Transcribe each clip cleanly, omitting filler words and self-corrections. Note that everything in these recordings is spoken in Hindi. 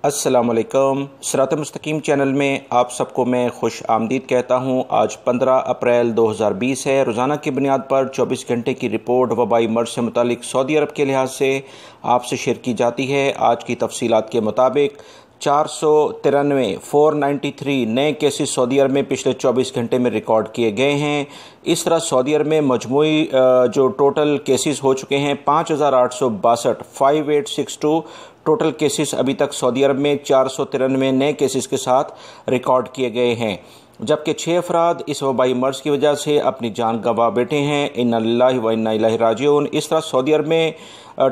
अस्सलामुअलैकुम। सिरात मुस्तकीम चैनल में आप सबको मैं खुश आमदीद कहता हूँ। आज 15 अप्रैल 2020 है। रोज़ाना की बुनियाद पर 24 घंटे की रिपोर्ट वबाई मर्ज से मुतालिक सऊदी अरब के लिहाज से आपसे शेयर की जाती है। आज की तफसीलात के मुताबिक 493 नए केसेस सऊदी अरब में पिछले 24 घंटे में रिकॉर्ड किए गए हैं। इस तरह सऊदी अरब में मजमूई जो टोटल केसेस हो चुके हैं 5862 टोटल केसेस अभी तक सऊदी अरब में 493 नए केसेस के साथ रिकॉर्ड किए गए हैं, जबकि 6 अफराद इस वबाई मर्ज की वजह से अपनी जान गंवा बैठे हैं। इन्ना लिल्लाहि व इन्ना इलैहि राजिऊन। इस तरह सऊदी अरब में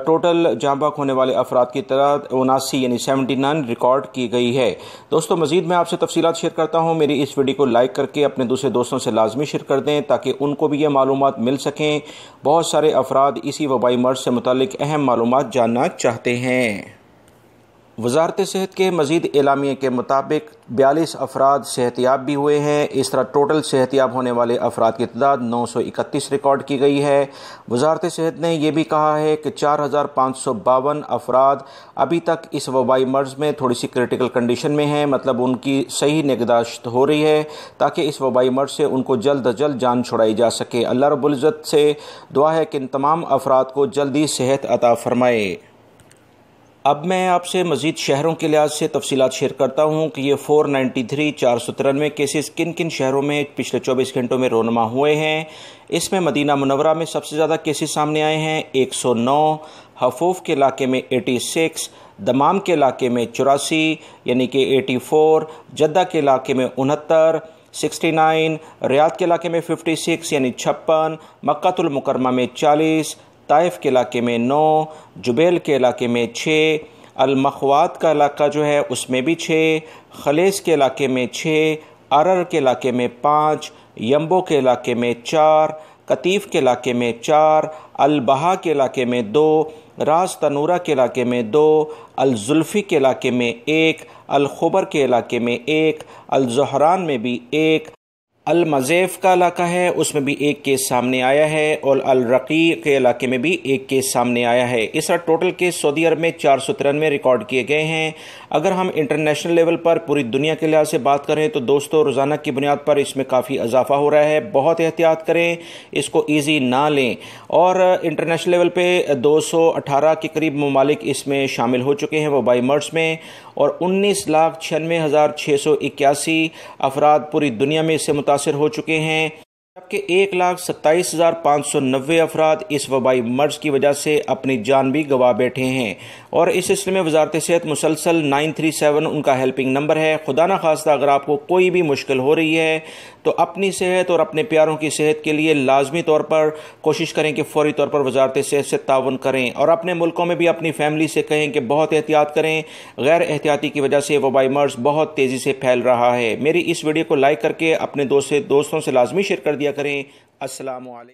टोटल जाँ बहक होने वाले अफराद की तरह 79 यानी 79 रिकॉर्ड की गई है। दोस्तों, मज़ीद मैं आपसे तफसीलात शेयर करता हूँ। मेरी इस वीडियो को लाइक करके अपने दूसरे दोस्तों से लाजमी शेयर कर दें ताकि उनको भी ये मालूमात मिल सकें। बहुत सारे अफराद इसी वबाई मर्ज से मुतालिक अहम मालूमात जानना चाहते हैं। वज़ारत सेहत के मज़ीद एलामिया के मुताबिक 42 अफराद सेहतियाब भी हुए हैं। इस तरह टोटल सेहतियाब होने वाले अफराद की तादाद 931 रिकॉर्ड की गई है। वज़ारत सेहत ने यह भी कहा है कि 4552 अफराद अभी तक इस वबाई मर्ज में थोड़ी सी क्रिटिकल कंडीशन में हैं, मतलब उनकी सही निगहदाश्त हो रही है ताकि इस वबाई मर्ज से उनको जल्द अज जल्द जान छुड़ाई जा सके। अल्लाह रब्बुल इज़्ज़त से दुआ है कि इन तमाम अफराद को जल्दी सेहत अता फरमाए। अब मैं आपसे मज़ीद शहरों के लिहाज से तफसीलात शेयर करता हूँ कि ये 493 केसेस किन किन शहरों में पिछले 24 घंटों में रोनमा हुए हैं। इसमें मदीना मुनव्वरा में सबसे ज़्यादा केसेस सामने आए हैं 109, हफूफ के इलाके में 86, दमाम के इलाके में 84 यानी कि 84, जद्दा के इलाके में 69, 69, रियाद के इलाके में 56 यानी 56, मक्कातुल मुकरमा में 40, ताइफ के इलाके में 9, जुबैल के इलाके में 6, अल-मखवात का इलाका जो है उसमें भी 6, खलेस के इलाके में 6, अरर के इलाके में 5, यम्बो के इलाके में 4, कतीफ़ के इलाके में 4, अल-बहा के इलाके में 2, रास तनूरा के इलाके में 2, अल-जुल्फ़ी के इलाके में 1, अल-खुबर के इलाके में 1, अल-ज़हरान में भी 1, अल-मज़ेफ़ का इलाका है उसमें भी 1 केस सामने आया है और अल-रक़ी के इलाके में भी 1 केस सामने आया है। इस तरह टोटल केस सऊदी अरब में 493 रिकॉर्ड किए गए हैं। अगर हम इंटरनेशनल लेवल पर पूरी दुनिया के लिहाज से बात करें तो दोस्तों रोज़ाना की बुनियाद पर इसमें काफ़ी इजाफा हो रहा है। बहुत एहतियात करें, इसको ईजी ना लें। और इंटरनेशनल लेवल पर 218 के करीब ममालिक इसमें शामिल हो चुके हैं वबाई मर्ज में, और 19,96,681 अफराद पूरी दुनिया में इससे मुतासिर हो चुके हैं, जबकि 1,27,590 अफराद इस वबाई मर्ज की वजह से अपनी जान भी गंवा बैठे हैं। और इस सिलसिले में वज़ारत सेहत मुसलसल 937 उनका हेल्पिंग नंबर है। खुदा न खास्ता अगर आपको कोई भी मुश्किल हो रही है तो अपनी सेहत और अपने प्यारों की सेहत के लिए लाजमी तौर पर कोशिश करें कि फ़ौरी तौर पर वज़ारत सेहत से ताउन करें, और अपने मुल्कों में भी अपनी फैमिली से कहें कि बहुत एहतियात करें। गैर एहतियाती की वजह से वबाई मर्ज बहुत तेज़ी से फैल रहा है। मेरी इस वीडियो को लाइक करके अपने दोस्तों से लाजमी शेयर कर दिया करें। अस्सलामु अलैकुम।